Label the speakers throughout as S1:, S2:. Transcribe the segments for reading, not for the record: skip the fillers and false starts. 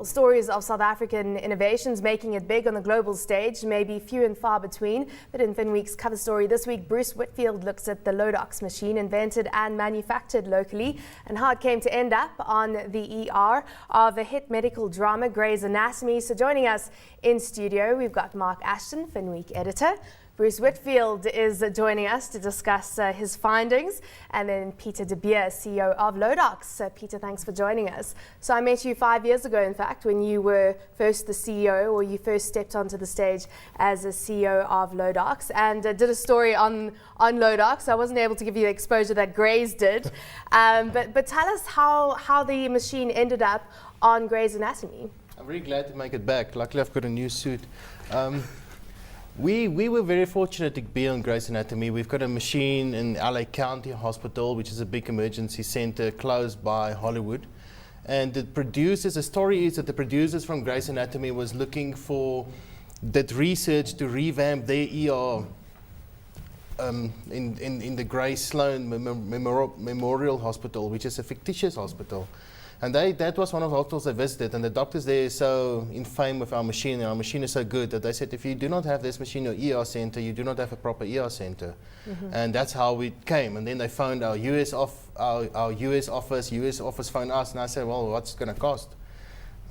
S1: Well, stories of South African innovations making it big on the global stage may be few and far between, but in Finweek's cover story this week, Bruce Whitfield looks at the Lodox machine invented and manufactured locally and how it came to end up on the ER of a hit medical drama, Grey's Anatomy. So joining us in studio, we've got Marc Ashton, Finweek Editor. Bruce Whitfield is joining us to discuss his findings, and then Pieter, CEO of Lodox. Pieter, thanks for joining us. So I met you 5 years ago, in fact, when you were first the CEO, or you first stepped onto the stage as a CEO of Lodox, and did a story on Lodox. I wasn't able to give you the exposure that Grey's did, but tell us how the machine ended up on Grey's Anatomy.
S2: I'm really glad to make it back. Luckily, I've got a new suit. We were very fortunate to be on Grey's Anatomy. We've got a machine in LA County Hospital, which is a big emergency center close by Hollywood. And the story is that the producers from Grey's Anatomy was looking for that research to revamp their ER in the Grey Sloan Memorial Hospital, which is a fictitious hospital. And that was one of the hospitals they visited, and the doctors there are so in fame with our machine, and our machine is so good that they said, if you do not have this machine in your ER center, you do not have a proper ER center. Mm-hmm. And that's how we came. And then they phoned our US office phoned us, and I said, well, what's it going to cost?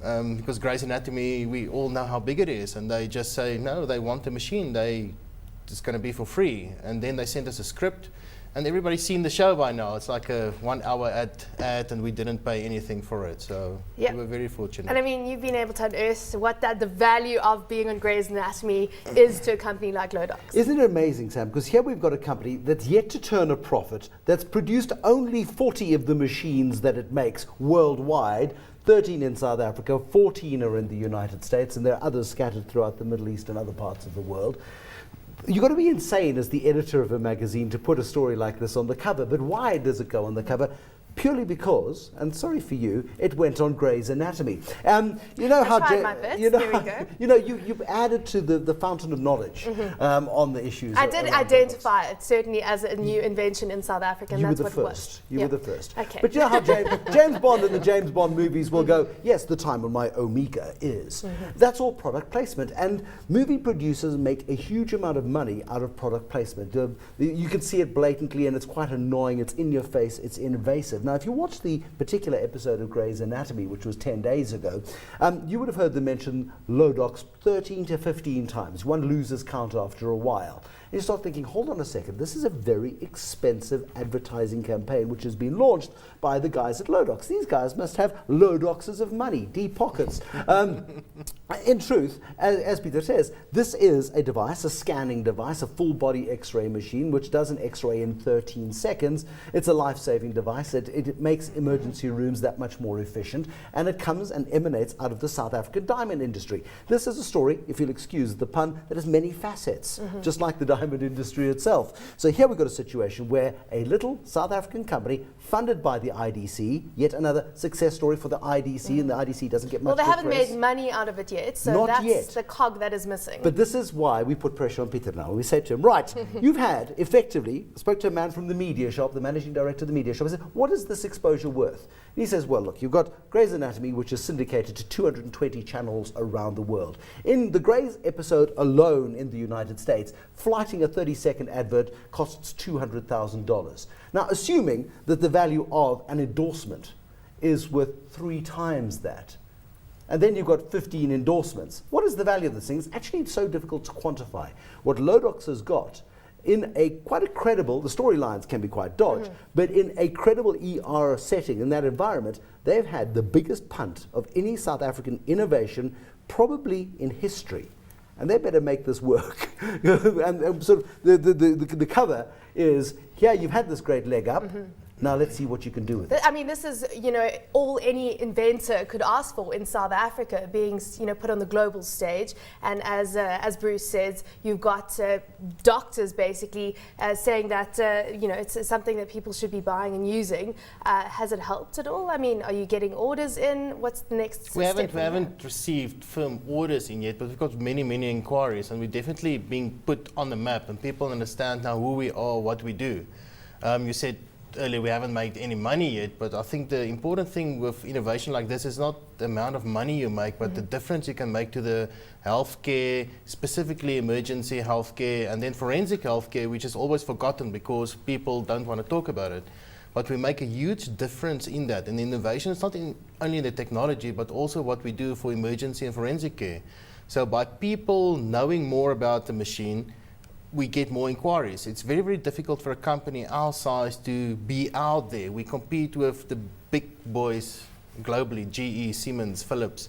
S2: Because Grey's Anatomy, we all know how big it is, and they just say, no, they want the machine, it's going to be for free. And then they sent us a script. And everybody's seen the show by now. It's like a 1 hour ad, and we didn't pay anything for it. So we were very fortunate.
S1: And I mean, you've been able to unearth what the value of being on Grey's Anatomy is to a company like Lodox.
S3: Isn't it amazing, Sam? Because here we've got a company that's yet to turn a profit, that's produced only 40 of the machines that it makes worldwide, 13 in South Africa, 14 are in the United States, and there are others scattered throughout the Middle East and other parts of the world. You've got to be insane as the editor of a magazine to put a story like this on the cover. But why does it go on the cover? Purely because, and sorry for you, it went on Grey's Anatomy. You know how you've added to the fountain of knowledge on the issues.
S1: I did identify it certainly as a new invention in South Africa. And
S3: you
S1: that's
S3: were the
S1: what
S3: first.
S1: It was.
S3: You were the first.
S1: Okay.
S3: But you know how James Bond and the James Bond movies will go, yes, the time on my Omega is. That's all product placement, and movie producers make a huge amount of money out of product placement. You can see it blatantly, and it's quite annoying. It's in your face. It's invasive. Now, if you watch the particular episode of Grey's Anatomy, which was 10 days ago, you would have heard them mention Lodox 13 to 15 times. One loses count after a while. And you start thinking, hold on a second, this is a very expensive advertising campaign which has been launched by the guys at Lodox. These guys must have Lodoxes of money, deep pockets. In truth, as Pieter says, this is a device, a scanning device, a full-body X-ray machine which does an X-ray in 13 seconds. It's a life-saving device. It makes emergency rooms that much more efficient, and it comes and emanates out of the South African diamond industry. This is a story, if you'll excuse the pun, that has many facets, just like the diamond industry itself. So here we've got a situation where a little South African company funded by the IDC, yet another success story for the IDC, and the IDC doesn't get much
S1: Well, they haven't
S3: press.
S1: made money out of it yet, so
S3: Not
S1: that's
S3: yet.
S1: the cog that is missing.
S3: But this is why we put pressure on Pieter now. We say to him, right, you've had, effectively, spoke to a man from the media shop, the managing director of the media shop, I said, what is this exposure worth? And he says, well, look, you've got Grey's Anatomy, which is syndicated to 220 channels around the world. In the Grey's episode alone in the United States, flighting a 30-second advert costs $200,000. Now, assuming that the value of an endorsement is worth 3 times that, and then you've got 15 endorsements. What is the value of this thing? It's actually so difficult to quantify. What Lodox has got in quite a credible, the storylines can be quite dodged, but in a credible ER setting, in that environment, they've had the biggest punt of any South African innovation probably in history. And they better make this work. and sort of the cover is, here you've had this great leg up, now let's see what you can do with it.
S1: I mean, this is, all any inventor could ask for in South Africa, being, put on the global stage. And as Bruce says, you've got doctors basically saying that, it's something that people should be buying and using. Has it helped at all? I mean, are you getting orders in? What's the next step?
S2: We haven't received firm orders in yet, but we've got many, many inquiries, and we're definitely being put on the map, and people understand now who we are, what we do. You said earlier, we haven't made any money yet, but I think the important thing with innovation like this is not the amount of money you make, but the difference you can make to the healthcare, specifically emergency healthcare, and then forensic healthcare, which is always forgotten because people don't want to talk about it. But we make a huge difference in that. And innovation is not only in the technology, but also what we do for emergency and forensic care. So by people knowing more about the machine, we get more inquiries. It's very, very difficult for a company our size to be out there. We compete with the big boys globally, GE, Siemens, Philips.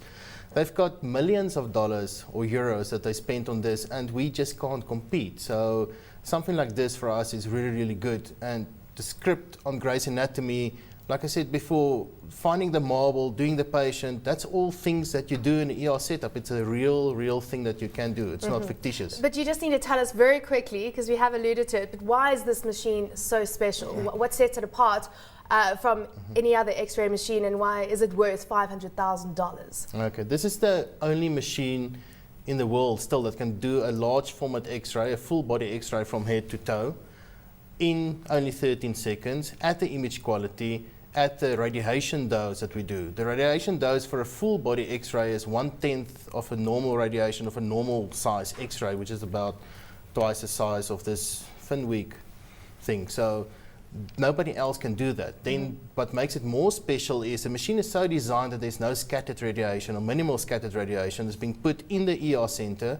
S2: They've got millions of dollars or euros that they spent on this, and we just can't compete. So something like this for us is really, really good. And the script on Grey's Anatomy, like I said before, finding the marble, doing the patient, that's all things that you do in an ER setup. It's a real thing that you can do. It's not fictitious.
S1: But you just need to tell us very quickly, because we have alluded to it, but why is this machine so special? What sets it apart from any other X-ray machine, and why is it worth $500,000?
S2: Okay, this is the only machine in the world still that can do a large format X-ray, a full body X-ray from head to toe, in only 13 seconds, at the image quality, at the radiation dose that we do. The radiation dose for a full body X-ray is 1/10 of a normal radiation of a normal size X-ray, which is about twice the size of this Finweek thing. So nobody else can do that. Then what makes it more special is the machine is so designed that there's no scattered radiation or minimal scattered radiation. It's being put in the ER center.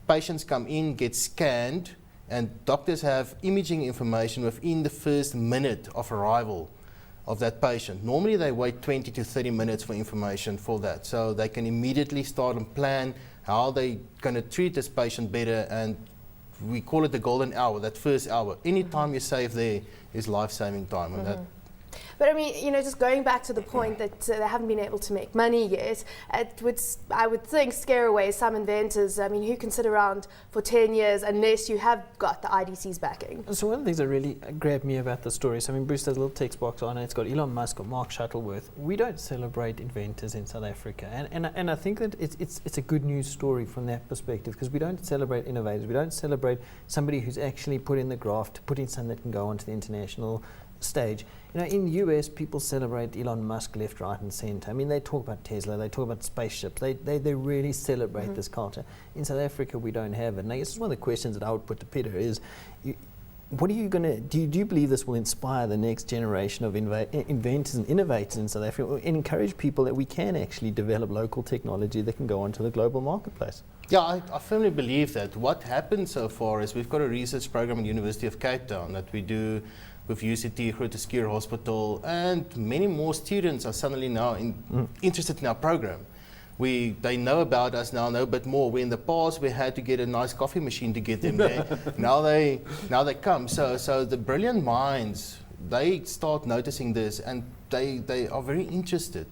S2: Patients come in, get scanned, and doctors have imaging information within the first minute of arrival of that patient. Normally they wait 20 to 30 minutes for information for that. So they can immediately start and plan how they're going to treat this patient better, and we call it the golden hour, that first hour. Any time you save there is life-saving time. And that.
S1: But I mean, you know, just going back to the point that they haven't been able to make money yet, it would, I would think, scare away some inventors. I mean, who can sit around for 10 years unless you have got the IDC's backing?
S4: So one of the things that really grabbed me about the story, so I mean, Bruce has a little text box on it, it's got Elon Musk or Mark Shuttleworth. We don't celebrate inventors in South Africa, and I think that it's a good news story from that perspective, because we don't celebrate innovators, we don't celebrate somebody who's actually put in the graft to put in something that can go onto the international stage. You know, in the US, people celebrate Elon Musk left, right, and centre. I mean, they talk about Tesla, they talk about spaceships, they really celebrate this culture. In South Africa, we don't have it. And I guess one of the questions that I would put to Pieter is, what are you going to do? You believe this will inspire the next generation of inventors and innovators in South Africa, and encourage people that we can actually develop local technology that can go onto the global marketplace?
S2: Yeah, I firmly believe that. What happened so far is we've got a research program at the University of Cape Town that we do with UCT, Groote Schuur Hospital, and many more students are suddenly now interested in our program. They know about us now, know a bit more. In the past, we had to get a nice coffee machine to get them there. Now they come. So the brilliant minds, they start noticing this, and they are very interested.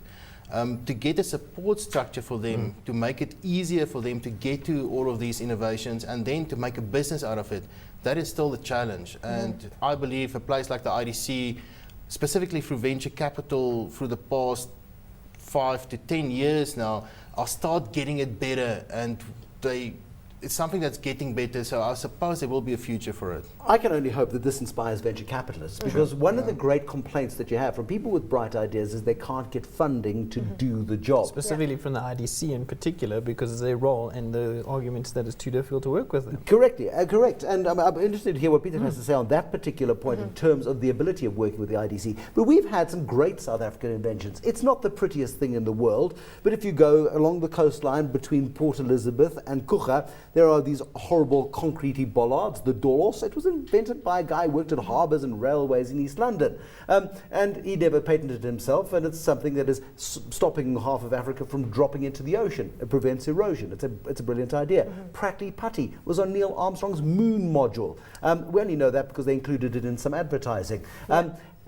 S2: To get a support structure for them, to make it easier for them to get to all of these innovations, and then to make a business out of it. That is still the challenge. And I believe a place like the IDC, specifically through venture capital, through the past 5 to 10 years now, I'll start getting it better, and it's something that's getting better, so I suppose there will be a future for it.
S3: I can only hope that this inspires venture capitalists, because one of the great complaints that you have from people with bright ideas is they can't get funding to do the job.
S4: Specifically from the IDC in particular, because of their role, and the arguments that it's too difficult to work with them.
S3: Correct. And I'm interested to hear what Pieter has to say on that particular point in terms of the ability of working with the IDC. But we've had some great South African inventions. It's not the prettiest thing in the world, but if you go along the coastline between Port Elizabeth and Kucha, there are these horrible concretey bollards, the Dolos. It was invented by a guy who worked at harbours and railways in East London. And he never patented it himself, and it's something that is stopping half of Africa from dropping into the ocean. It prevents erosion. It's a brilliant idea. Pratley Putty was on Neil Armstrong's moon module. We only know that because they included it in some advertising.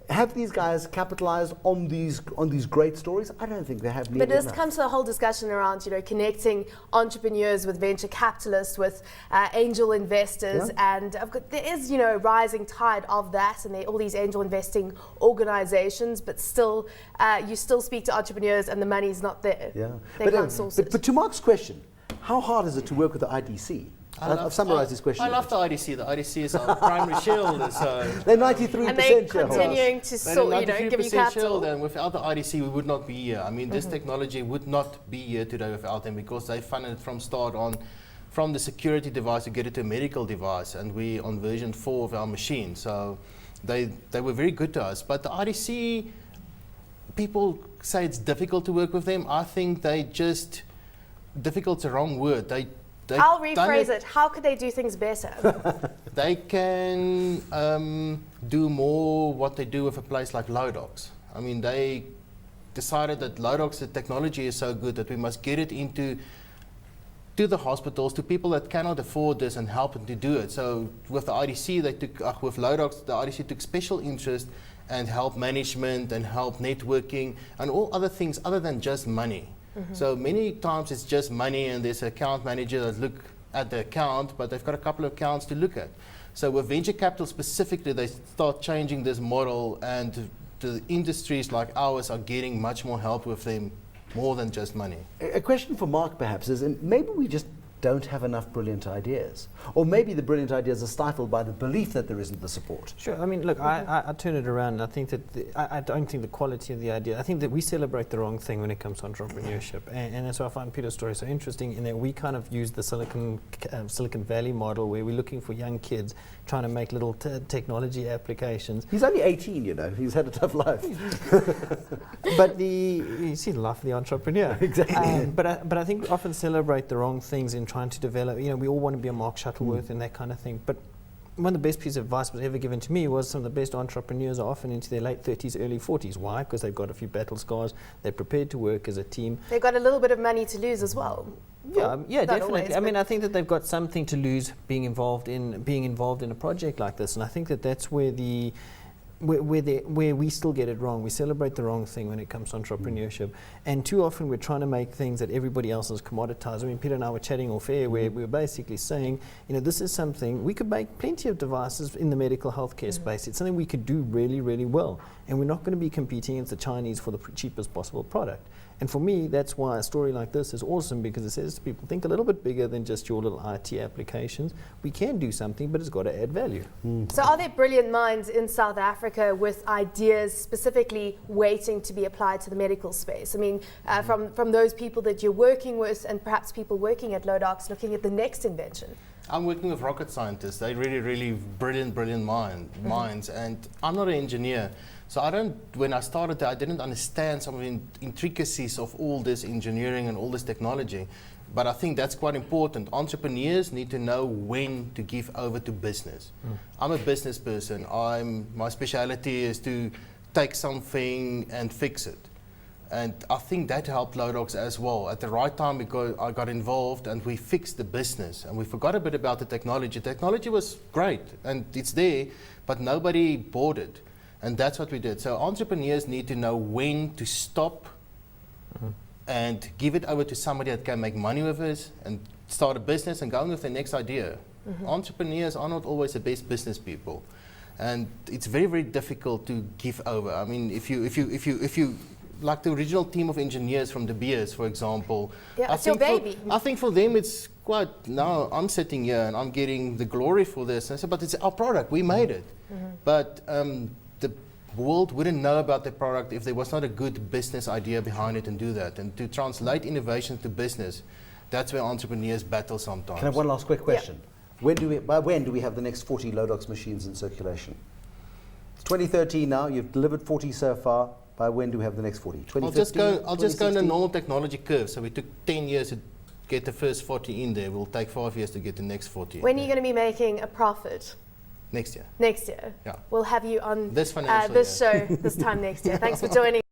S3: Have these guys capitalized on these great stories? I don't think they have.
S1: But this comes to the whole discussion around, you know, connecting entrepreneurs with venture capitalists, with angel investors, and there is, you know, a rising tide of that, and all these angel investing organizations. But still, you still speak to entrepreneurs, and the money's not there. They can't source it.
S3: But to Mark's question, how hard is it to work with the IDC? I've summarised this question.
S2: I love the IDC. The IDC is our primary shareholder. So
S3: they're 93%
S1: and they're
S3: shareholders.
S1: continuing to give you capital.
S2: And without the IDC, we would not be here. I mean, this technology would not be here today without them, because they funded it from start on, from the security device to get it to a medical device, and we on version 4 of our machine. So they were very good to us. But the IDC, people say it's difficult to work with them. I think difficult's the wrong word.
S1: I'll rephrase it. How could they do things better?
S2: They can do more what they do with a place like Lodox. I mean, they decided that Lodox, the technology is so good that we must get it to the hospitals, to people that cannot afford this, and help them to do it. So with the IDC, with Lodox, the IDC took special interest and help management and help networking and all other things other than just money. So many times it's just money, and there's an account manager that look at the account, but they've got a couple of accounts to look at. So with venture capital specifically, they start changing this model, and the industries like ours are getting much more help with them, more than just money.
S3: A question for Marc perhaps is, maybe we just don't have enough brilliant ideas. Or maybe the brilliant ideas are stifled by the belief that there isn't the support.
S4: Sure. I mean, look, I turn it around, and I think that I don't think the quality of the idea, I think that we celebrate the wrong thing when it comes to entrepreneurship. And that's why I find Pieter's story so interesting, in that we kind of use the Silicon Valley model, where we're looking for young kids trying to make little technology applications.
S3: He's only 18, you know. He's had a tough life.
S4: But you see the life of the entrepreneur.
S3: Exactly.
S4: But I think we often celebrate the wrong things in trying to develop. We all want to be a Mark Shuttleworth and that kind of thing. But one of the best pieces of advice was ever given to me was, some of the best entrepreneurs are often into their late 30s, early 40s. Why? Because they've got a few battle scars. They're prepared to work as a team.
S1: They've got a little bit of money to lose as well.
S4: Yeah, definitely.
S1: Always,
S4: I mean, I think that they've got something to lose being involved in a project like this, and I think that that's where where we still get it wrong. We celebrate the wrong thing when it comes to entrepreneurship, and too often we're trying to make things that everybody else has commoditized. I mean, Pieter and I were chatting off air, where we were basically saying, this is something we could make plenty of devices in the medical healthcare space. It's something we could do really, really well, and we're not going to be competing against the Chinese for the cheapest possible product. And for me, that's why a story like this is awesome, because it says to people, think a little bit bigger than just your little IT applications. We can do something, but it's got to add value.
S1: So are there brilliant minds in South Africa with ideas specifically waiting to be applied to the medical space? I mean, from those people that you're working with, and perhaps people working at Lodox looking at the next invention?
S2: I'm working with rocket scientists. They're really, really brilliant minds. And I'm not an engineer. So when I started, I didn't understand some of the intricacies of all this engineering and all this technology. But I think that's quite important. Entrepreneurs need to know when to give over to business. I'm a business person. My speciality is to take something and fix it. And I think that helped Lodox as well. At the right time, I got involved, and we fixed the business. And we forgot a bit about the technology. Technology was great, and it's there, but nobody bought it. And that's what we did. So entrepreneurs need to know when to stop and give it over to somebody that can make money with it, and start a business and go on with the next idea. Entrepreneurs are not always the best business people. And it's very, very difficult to give over. I mean, if you like the original team of engineers from De Beers, for example.
S1: Yeah, it's your baby.
S2: I think for them it's quite, now I'm sitting here and I'm getting the glory for this. And I said, but it's our product, we made it. But the world wouldn't know about the product if there was not a good business idea behind it, and do that. And to translate innovation to business, that's where entrepreneurs battle sometimes.
S3: Can I have one last quick question? Yeah. By when do we have the next 40 Lodox machines in circulation? It's 2013 now, you've delivered 40 so far. By when do we have the next 40?
S2: I'll just go in the normal technology curve. So we took 10 years to get the first 40 in there. We'll take 5 years to get the next 40.
S1: When are you going to be making a profit?
S2: Next year.
S1: Next year?
S2: Yeah.
S1: We'll have you on
S2: this
S1: show this time next year. Thanks for joining.